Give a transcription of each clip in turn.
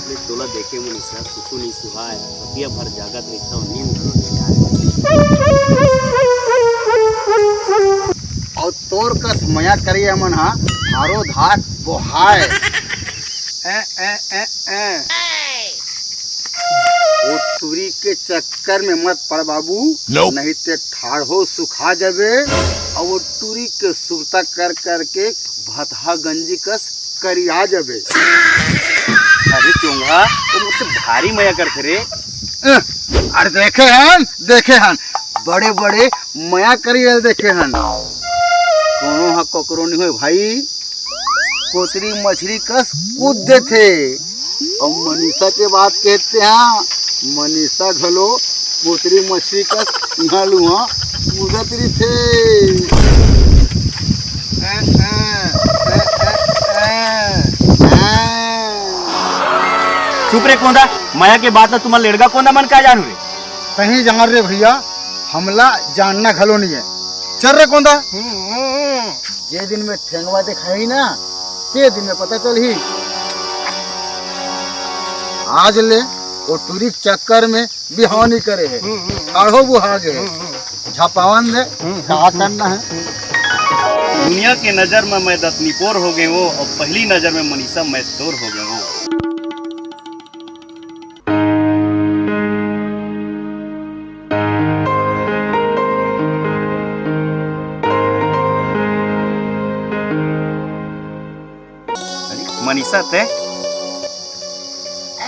अपने तोला देखे मनीषा कुछ नहीं सुहाए रतिया भर जागत रहता हूँ नींद घरो नहीं आ और तोर कस मया करिए मन हा थारो धाक बोहाय वो टूरी के चक्कर में मत पड़ बाबू नहीं ते ठाढ़ो सुखा जाबे और वो टूरी के सुरता कर करके भतहा गंजी कस करिया जाबे। अरे चोंगा तो मुझसे भारी मया करते रे। अरे देखे हन बड़े बड़े मया करिए देखे हन कोनो हा कोकरो नहीं हो भाई कोतरी मछली कस कूद देते और मनीषा के बात कहते हैं मनीषा घलो कोतरी मछली कस यहाँ लुहा कूदत रही थे। चुप रे कोंदा माया के बात ना तुम्हारा लड़का कोंदा मन का जानू रे कहीं जान रे भैया हमला जानना घलो नहीं है। चल रे कोंदा जे दिन में ठेंगवा दिखाई ना ते दिन में पता चल ही आज ले वो टूरी चक्कर में बिहानी करे है ठाढ़ो बुहा गए झपावन दे क्या करना है। दुनिया के नजर में मैं दतनीपोर हो गए वो और पहली नजर में मनीषा मैं तोर हो गए वो। मनीषा ते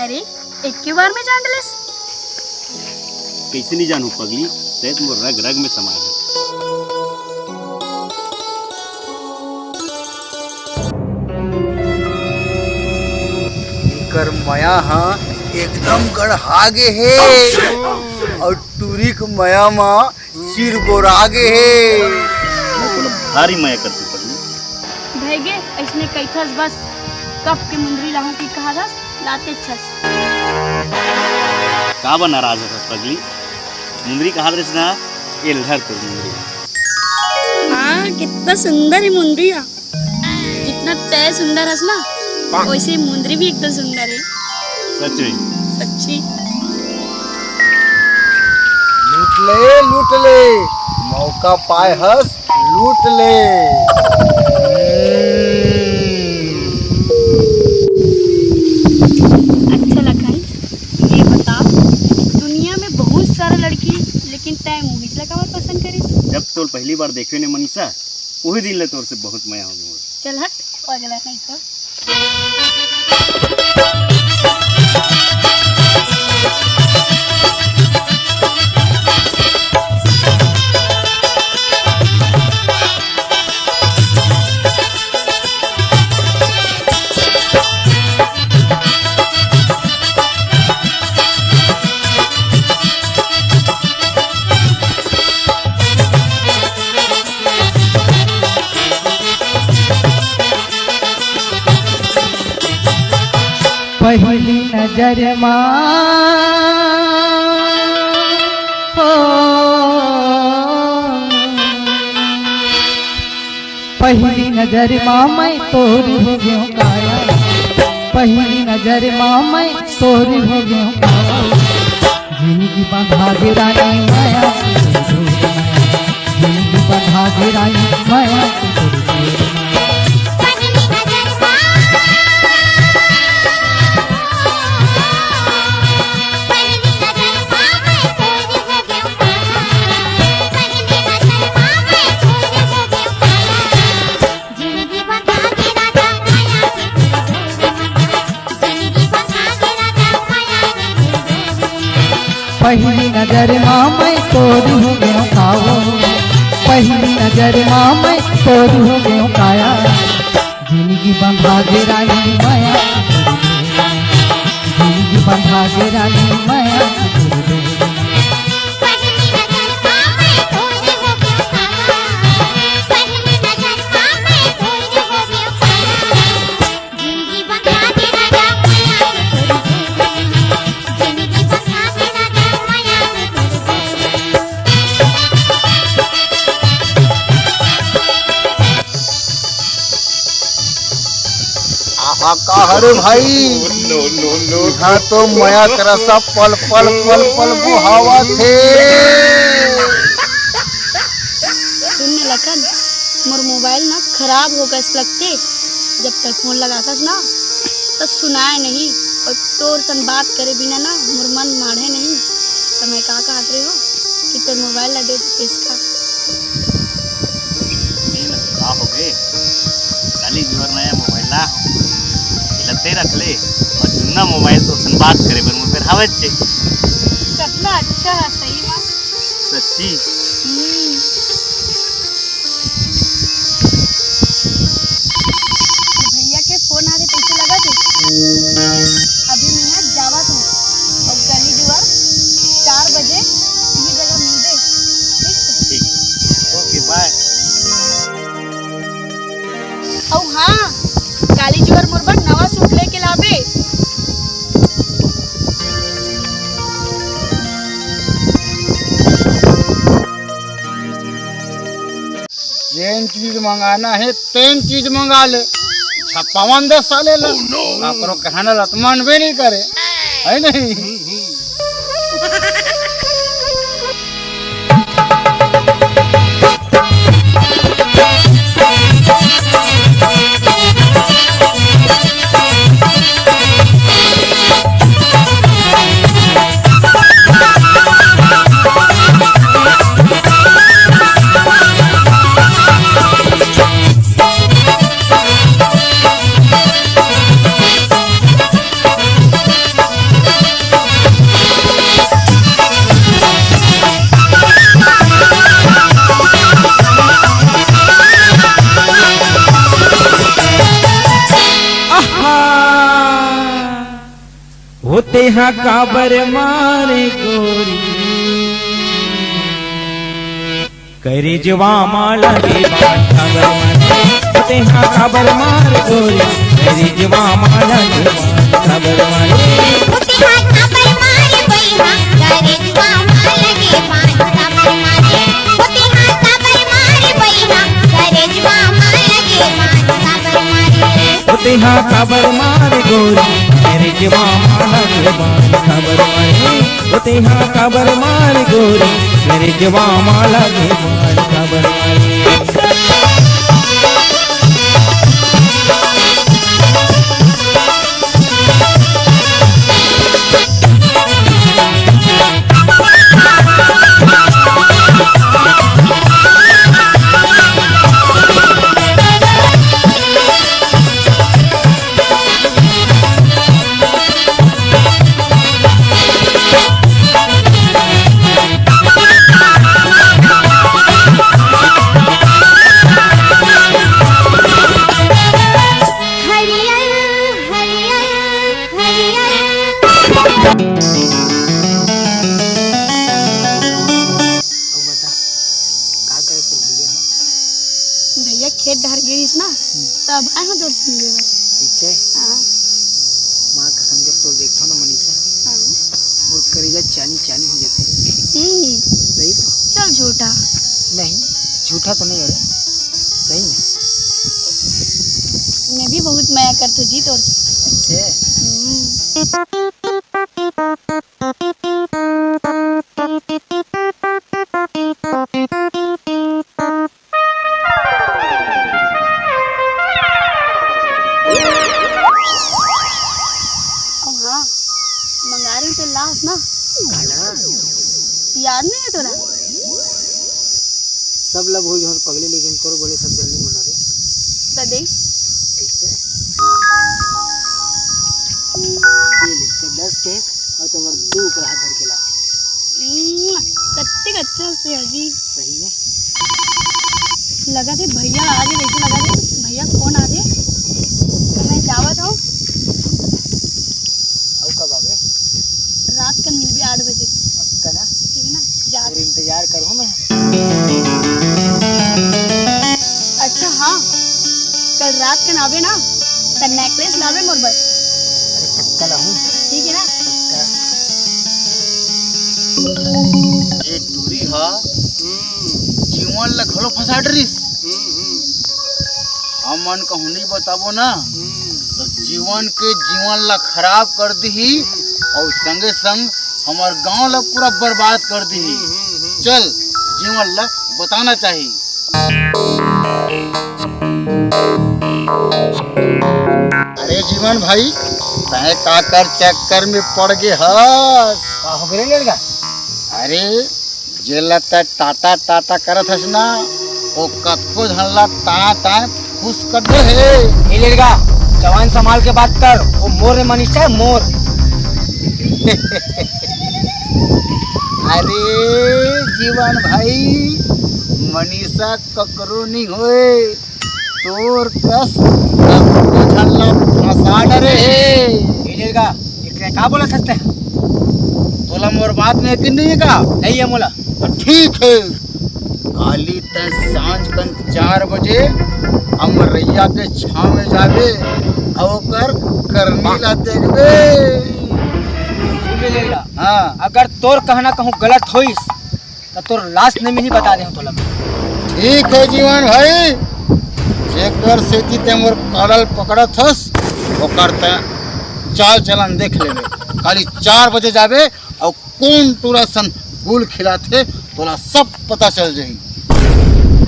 अरे एक के बार में जान लिस कैसे नहीं जानू पगली ते तुम रग रग में समा गए। कर मया हाँ एकदम गढ़ागे है और टूरी के मया माँ चिर बोरागे है भारी मया करती पगली भैगे इसने कैथस बस कब के मुंदरी लाहू की कहा था लाते छस का बना नाराज है पगली मुंदरी कहा दरिस ना ये लहर तो मुंदरी हाँ कितना सुंदर है मुंदरिया जितना तय सुंदर है ना वैसे मुंदरी भी एकदम सुंदर है। सच में सच्ची लूट ले मौका पाए हस लूट ले। अच्छा लखन ये बता दुनिया में बहुत सारा लड़की लेकिन तय मूवीज लगावत पसंद करिस। जब तोर पहली बार देखे ने मनीषा वही दिन ले तोर से बहुत मया हो गया। चल हट पगला नहीं तो पहली नजर माँ हो पहली नजर माँ मैं तोरी हो गयो काया पहली नजर माँ मैं तोरी हो गयो काया जिंदगी बंधा दे रानी माया जिंदगी बंधा दे रानी माया पहली नजर माँ मैं तोरी हो गयो काओ पहली नजर माँ मैं तोरी हो गयो काया जिंदगी बंधा दे रानी माया जिंदगी बंधा दे रानी माया आहा का हरे भाई नो नो नो यहाँ तो माया करा सा पल पल पल पल बुहावा थे। सुन लखन, मोर मोबाइल ना खराब हो गए लगते। जब तक फोन लगाता ना तो सुनाए नहीं, और तोर सन बात करे बिना ना मोर मन माढ़े नहीं। तो मैं का कहत रहे हो कि तोर मोबाइल ला दे दे इसका। का हो गए काली जुवर नया मोबाइल ना हो लते रख ले, और जुन्ना मोबाइल तो सन बात करे पर मुझे हवे छे। कितना अच्छा है सही में सच्ची। भैया के फोन आ रहे पैसे लगा थे। अभी मैं यहाँ जावत हूँ और गली जुआर 4 बजे ये जगह मिल दे। ठीक ठीक ओके बाय। और हाँ, काली जुआर मोर बर नवा सूट लेके लाबे। जेन चीज मंगाना है तेन चीज मंगा ले, छप्पावन 10 साले ला करो कहना ला तो मानबे नहीं करे है नहीं। होते हाँ काबर मारे गोरी करे जवा माला के बात काबर मारे। होते हाँ काबर मारे गोरी करे जवा माला के बात काबर मारे। होते हाँ काबर मारे बइहा करे जुआ माला के बात काबर मारे। होते हाँ काबर मारे बइहा करे जुआ माला के बात काबर मारे। होते हाँ काबर मारे गोरी मेरे जवा माला के बात काबर मारे। होते हाँ काबर मारे गोरी मेरे जवा माला के बात काबर मारे। भैया खेत डहर गिरीस ना तब आए हो तोर से मिले बार। ऐसे हाँ माँ कसम जब तो देखता ना मनीषा हाँ और करेजा चानी चानी हो जाते हैं। सही तो चल झूठा। नहीं, झूठा तो नहीं हो रहा, सही में मैं भी बहुत माया करती जी तोर से। ऐसे हाँ मंगा रही तो लाश ना गाना याद नहीं है तोरा। सब लोग हो जो पगले, लेकिन तोर बोले सब जल्दी बोला रे। तो देख ऐसे ये लिखते 10 केस और तुम्हारे 2 ऊपर हाथ धर के लाओ। कत्ते अच्छा से हजी सही है लगा थे भैया आ गए। वैसे लगा थे भैया कौन आ गए तो मैं जावत हूँ। और कब आवे? रात का मिल भी 8 बजे। पक्का ना? ठीक है ना जा। और इंतजार करूँ मैं। अच्छा हाँ कल रात के नावे ना तो नेकलेस लावे मोर बर। अरे पक्का लाऊं? ठीक है ना। पक्का। ये टूरी हा जीवन ला घलो फंसा डरिस। हम मन कहूँ नहीं बताबो ना तो जीवन ला खराब कर दी और संगे संग हमार गांव ला पूरा बर्बाद कर दी। चल जीवन ला बताना चाहिए। अरे जीवन भाई तय काकर चक्कर में पड़ गए हस। हो गए लड़का? अरे जेला तय टाटा टाटा करत हस ना ओ कतको झल्ला ता खुश कर दे है। ये लड़का जवान संभाल के बात कर, वो मोर है मनीषा है मोर। अरे जीवन भाई मनीषा ककरो नहीं होए, तोर कस कतको झल्ला फंसा डरे है। ये लड़का ये क्या बोला सकते हैं? तोला मोर बात में यकीन नहीं है का? नहीं है मोला। तो ठीक है, काली तय सांझ कन 4 बजे अमरैया के छाव में जावे और करनी ला देखबे। सुन ले लड़का, हाँ अगर तोर कहना कहूँ गलत होइस तो तोर लास्ट में ही बता दे तोला। ठीक है जीवन भाई, जेकर सेती ते मोर कालल पकड़त हस ओकर ते चाल चलन देख लेबे। खाली 4 बजे जाबे और कौन टूरा सन गुल खिलाते तोला सब पता चल जाई।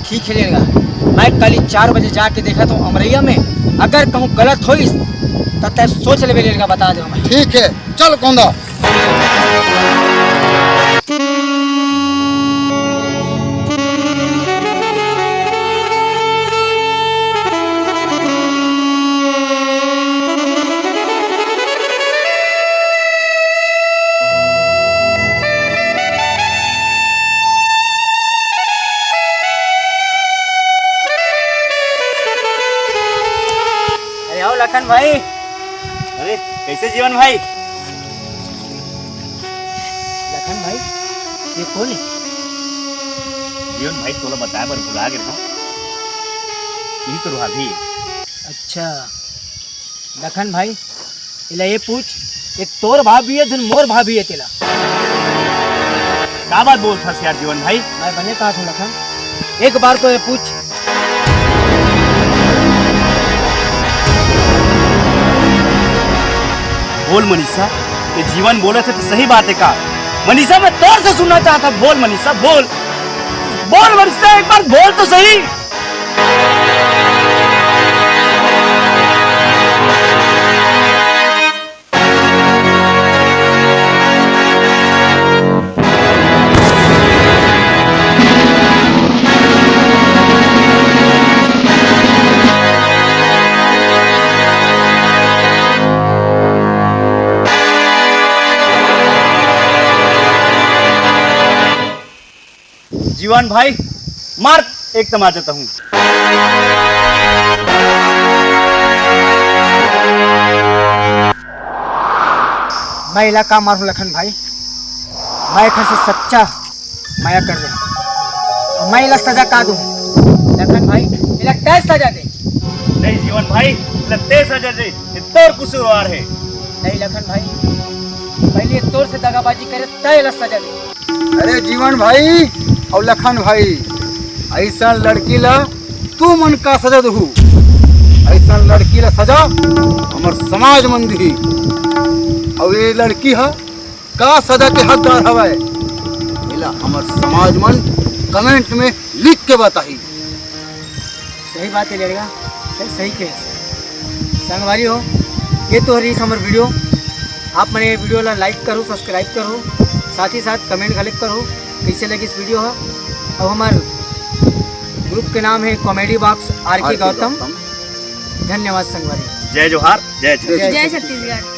ठीक है लड़का, मैं कल 4 बजे जाके देखा तो अमरैया में, अगर कहूँ गलत होइस तो तय सोच ले लड़का बता दे मैं। ठीक है चल कौंदा। लखन भाई। अरे कैसे जीवन भाई? लखन भाई ये कौन है? जीवन भाई तोला बताया पर भुला गए ना, यही तो भाभी। अच्छा लखन भाई इला ये पूछ, एक तोर भाभी है धुन मोर भाभी है तेला? क्या बात बोल था यार जीवन भाई? मैं बने कहा था लखन, एक बार तो ये पूछ। बोल मनीषा, ये जीवन बोले थे तो सही बात है का? मनीषा मैं तौर से सुनना चाहता, बोल मनीषा बोल। बोल मनीषा एक बार बोल तो सही। जीवन भाई मार एक तमाचा देता हूँ। मैं इलाका मारू लखन भाई, मैं घर से सच्चा माया कर रहा हूँ, मैं इला सजा का दूँ लखन भाई? इला क्या सजा दे? नहीं जीवन भाई लगते सजा दे, ये तोर कुसूरवार है। नहीं लखन भाई, पहले तोर से दगाबाजी करे तय इला सजा दे। अरे जीवन भाई और लखन भाई, ऐसा लड़की ला तू मन का सजा दहू, ऐसा लड़की ला सजा हमर समाज मन दी। और ये लड़की है का सजा के हकदार हवे, इला हमर समाज मन कमेंट में लिख के बताई। सही बात है लड़का, सही कहे संगवारी हो। ये तो हरी हमर वीडियो, आप मैंने वीडियो ला लाइक करो, सब्सक्राइब करो, साथ ही साथ कमेंट गलत करो कैसे लगी इस वीडियो है। और हमारे ग्रुप के नाम है कॉमेडी बॉक्स आर के गौतम। धन्यवाद संगवारी। जय जोहार, जय जय छत्तीसगढ़।